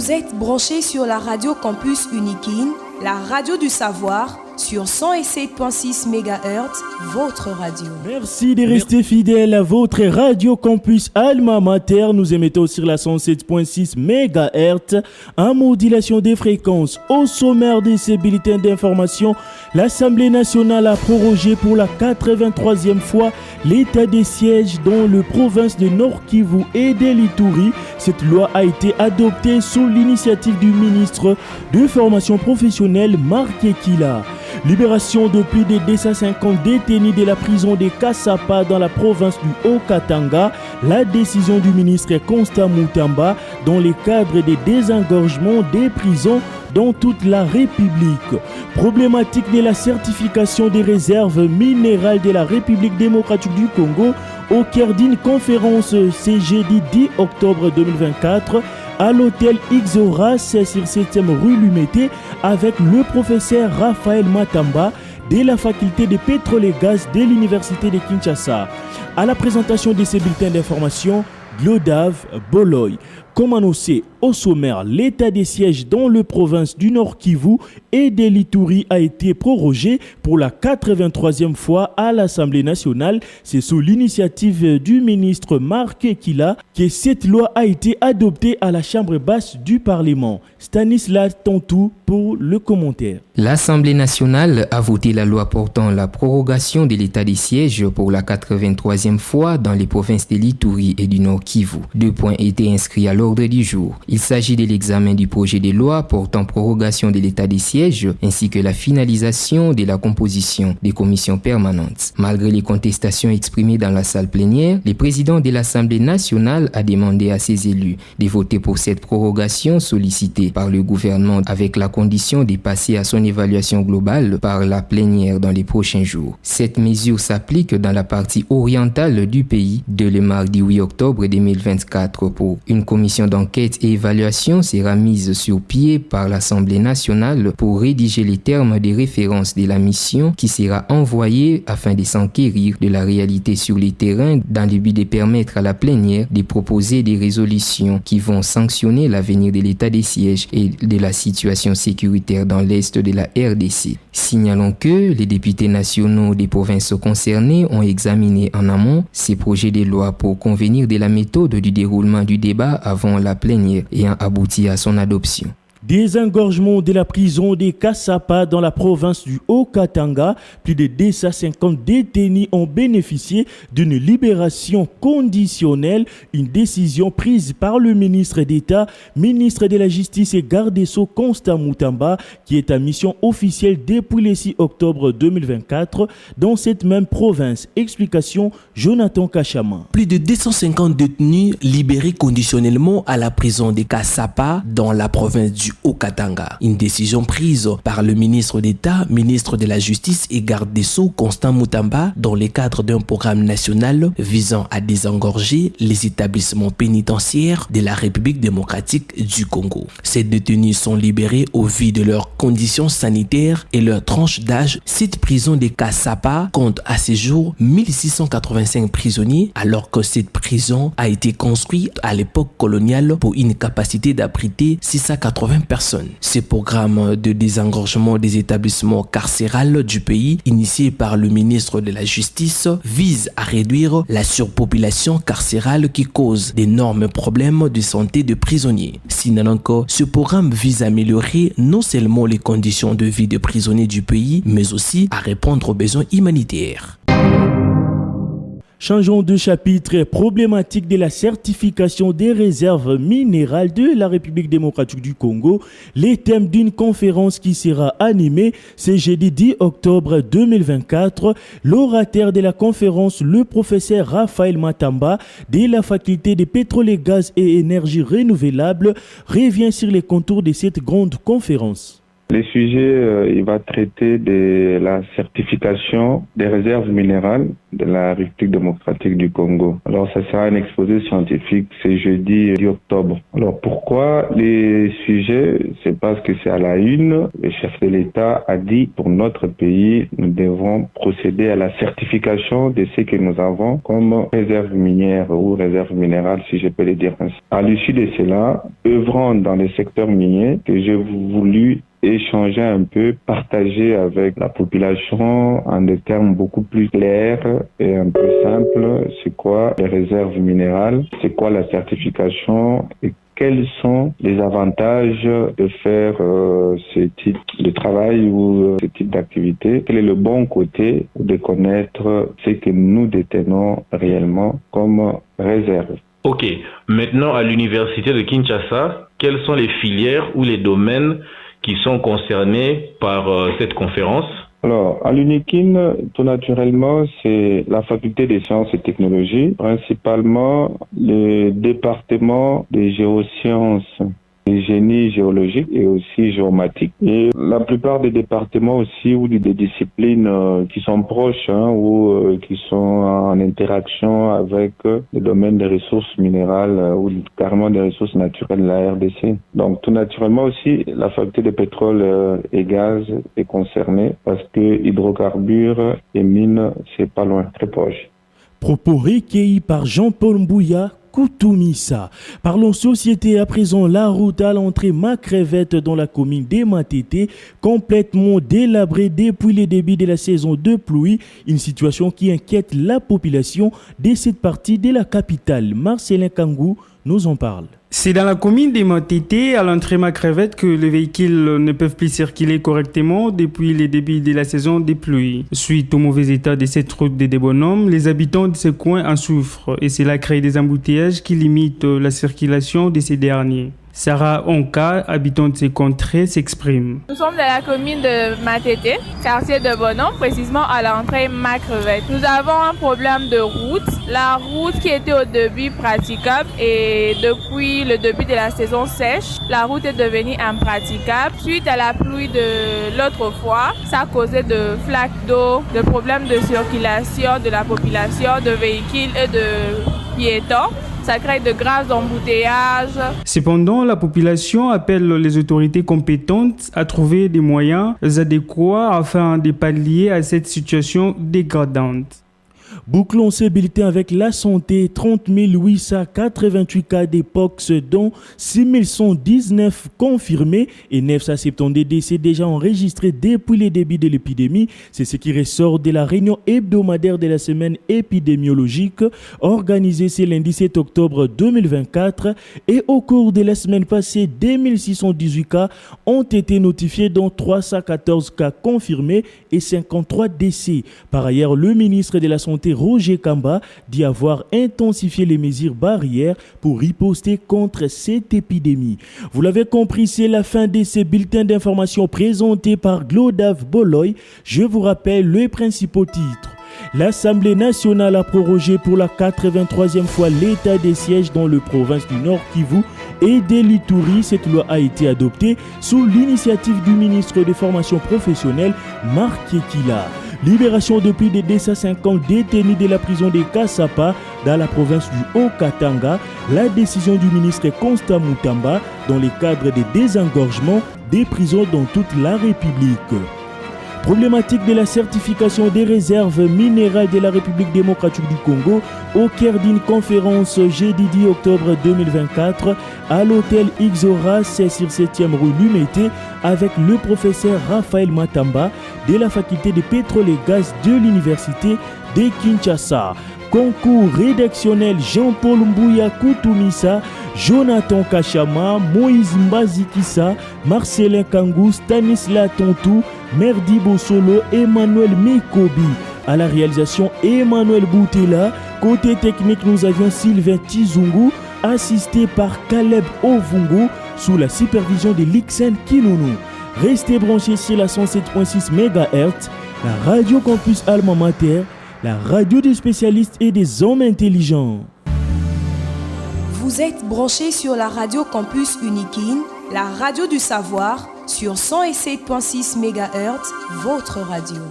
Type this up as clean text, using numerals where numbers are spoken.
Vous êtes branchés sur la radio Campus Unikin, la radio du savoir, sur 107.6 MHz, votre radio. Merci de rester fidèle à votre radio Campus Alma Mater. Nous émettons sur la 107.6 MHz en modulation des fréquences. Au sommaire de ces bulletins d'information, l'Assemblée nationale a prorogé pour la 83e fois l'état de siège dans les provinces de Nord Kivu et de l'Ituri. Cette loi a été adoptée sous l'initiative du ministre de formation professionnelle Marc Ekila. Libération de plus de 250 détenus de la prison de Kassapa dans la province du Haut-Katanga. La décision du ministre Constant Moutamba dans le cadre des désengorgements des prisons dans toute la République. Problématique de la certification des réserves minérales de la République démocratique du Congo au cœur d'une conférence ce jeudi 10 octobre 2024 à l'hôtel Ixoras sur 7e rue Lumété avec le professeur Raphaël Matamba de la faculté de pétrole et gaz de l'université de Kinshasa. À la présentation de ces bulletins d'information, Glodave Boloy. Comme annoncé au sommaire, l'état des sièges dans le province du Nord Kivu et de l'Ituri a été prorogé pour la 83e fois à l'Assemblée nationale. C'est sous l'initiative du ministre Marc Ekila que cette loi a été adoptée à la Chambre basse du Parlement. Stanislas Tantou pour le commentaire. L'Assemblée nationale a voté la loi portant la prorogation de l'état des sièges pour la 83e fois dans les provinces de l'Ituri et du Nord Kivu. 2 points étaient inscrits à l'ordre du jour. Il s'agit de l'examen du projet de loi portant prorogation de l'état des sièges ainsi que la finalisation de la composition des commissions permanentes. Malgré les contestations exprimées dans la salle plénière, le président de l'Assemblée nationale a demandé à ses élus de voter pour cette prorogation sollicitée par le gouvernement avec la condition de passer à son évaluation globale par la plénière dans les prochains jours. Cette mesure s'applique dans la partie orientale du pays dès le mardi 8 octobre 2024 pour une commission d'enquête et évaluation sera mise sur pied par l'Assemblée nationale pour rédiger les termes des références de la mission qui sera envoyée afin de s'enquérir de la réalité sur les terrains dans le but de permettre à la plénière de proposer des résolutions qui vont sanctionner l'avenir de l'état des sièges et de la situation sécuritaire dans l'est de la RDC. Signalons que les députés nationaux des provinces concernées ont examiné en amont ces projets de loi pour convenir de la méthode du déroulement du débat avant la plénière ayant abouti à son adoption. Désengorgement de la prison de Kassapa dans la province du Haut-Katanga. Plus de 250 détenus ont bénéficié d'une libération conditionnelle, une décision prise par le ministre d'État, ministre de la Justice et garde des Sceaux Constant Moutamba, qui est en mission officielle depuis le 6 octobre 2024 dans cette même province. Explication Jonathan Kachama. Plus de 250 détenus libérés conditionnellement à la prison de Kassapa dans la province du Haut-Katanga. Une décision prise par le ministre d'État, ministre de la Justice et garde des Sceaux Constant Moutamba dans le cadre d'un programme national visant à désengorger les établissements pénitentiaires de la République démocratique du Congo. Ces détenus sont libérés au vu de leurs conditions sanitaires et leur tranche d'âge. Cette prison de Kassapa compte à ce jour 1685 prisonniers alors que cette prison a été construite à l'époque coloniale pour une capacité d'abriter 680 personnes. Ce programme de désengorgement des établissements carcérales du pays, initié par le ministre de la Justice, vise à réduire la surpopulation carcérale qui cause d'énormes problèmes de santé de prisonniers. Sinon encore, ce programme vise à améliorer non seulement les conditions de vie des prisonniers du pays, mais aussi à répondre aux besoins humanitaires. Changeons de chapitre. Problématique de la certification des réserves minérales de la République démocratique du Congo. Les thèmes d'une conférence qui sera animée ce jeudi 10 octobre 2024. L'orateur de la conférence, le professeur Raphaël Matamba de la faculté de pétrole et gaz et énergie renouvelable, revient sur les contours de cette grande conférence. Le sujet, il va traiter de la certification des réserves minérales de la République démocratique du Congo. Alors, ça sera un exposé scientifique, c'est jeudi 10 octobre. Alors, pourquoi les sujets? C'est parce que c'est à la une. Le chef de l'État a dit, pour notre pays, nous devons procéder à la certification de ce que nous avons comme réserve minière ou réserve minérale, si je peux le dire ainsi. À l'issue de cela, œuvrant dans le secteur minier, que j'ai voulu échanger un peu, partager avec la population en des termes beaucoup plus clairs et un peu simples. C'est quoi les réserves minérales? C'est quoi la certification? Et quels sont les avantages de faire ce type de travail ou ce type d'activité? Quel est le bon côté de connaître ce que nous détenons réellement comme réserve? Ok. Maintenant, à l'université de Kinshasa, quelles sont les filières ou les domaines qui sont concernés par cette conférence? Alors, à l'UNIKIN, tout naturellement, c'est la faculté des sciences et technologies, principalement le département des géosciences, des génies géologiques et aussi géomatiques. Et la plupart des départements aussi ou des disciplines qui sont proches ou qui sont en interaction avec le domaine des ressources minérales ou carrément des ressources naturelles de la RDC. Donc tout naturellement aussi, la faculté de pétrole et gaz est concernée parce que hydrocarbures et mines, c'est pas loin, très proche. Propos recueillis par Jean-Paul Mbouya, Koutoumissa. Parlons société à présent. La route à l'entrée Macrevette dans la commune d'Ematété, complètement délabrée depuis le début de la saison de pluie. Une situation qui inquiète la population de cette partie de la capitale. Marcelin Kangou nous en parle. C'est dans la commune d'Ematété, à l'entrée Macrevette, que les véhicules ne peuvent plus circuler correctement depuis le début de la saison des pluies. Suite au mauvais état de cette route des bonhommes, les habitants de ce coin en souffrent et cela crée des embouteillages qui limitent la circulation de ces derniers. Sarah Onka, habitante de ces contrées, s'exprime. Nous sommes dans la commune de Matété, quartier de Bonhomme, précisément à l'entrée Macrevette. Nous avons un problème de route. La route qui était au début praticable et depuis le début de la saison sèche, la route est devenue impraticable. Suite à la pluie de l'autre fois, ça a causé de flaques d'eau, de problèmes de circulation de la population, de véhicules et de piétons. Ça crée de graves embouteillages. Cependant, la population appelle les autorités compétentes à trouver des moyens adéquats afin de pallier à cette situation dégradante. Bouclons ces bulletins avec la santé. 30 888 cas d'Epox, dont 6 119 confirmés et 970 décès déjà enregistrés depuis le début de l'épidémie. C'est ce qui ressort de la réunion hebdomadaire de la semaine épidémiologique organisée ce lundi 7 octobre 2024. Et au cours de la semaine passée, 2618 cas ont été notifiés, dont 314 cas confirmés et 53 décès. Par ailleurs, le ministre de la Santé, Roger Kamba, dit avoir intensifié les mesures barrières pour riposter contre cette épidémie. Vous l'avez compris, c'est la fin de ces bulletins d'information présentés par Glodave Boloy. Je vous rappelle les principaux titres. L'Assemblée nationale a prorogé pour la 83e fois l'état des sièges dans le province du Nord Kivu et de l'Ituri. Cette loi a été adoptée sous l'initiative du ministre des Formations professionnelles, Marc Ekila. Libération depuis des 250 détenus de la prison de Kasapa dans la province du Haut-Katanga. La décision du ministre Constant Moutamba dans le cadre des désengorgements des prisons dans toute la République. Problématique de la certification des réserves minérales de la République démocratique du Congo au cœur d'une conférence jeudi 10 octobre 2024 à l'hôtel Ixora, c'est sur 7e rue Lumété, avec le professeur Raphaël Matamba de la faculté de pétrole et gaz de l'université de Kinshasa. Concours rédactionnel Jean-Paul Mbouya Koutoumissa, Jonathan Kachama, Moïse Mbazikissa, Marcelin Kangou, Stanislas Tontou, Merdi Bossolo, Emmanuel Mikobi. À la réalisation, Emmanuel Boutela. Côté technique, nous avions Sylvain Tizungu, assisté par Caleb Ovungu, sous la supervision de Lixen Kinounou. Restez branchés sur la 107.6 MHz, la radio campus Alma Mater, la radio des spécialistes et des hommes intelligents. Vous êtes branchés sur la radio campus Unikin, la radio du savoir, sur 107.6 MHz, votre radio.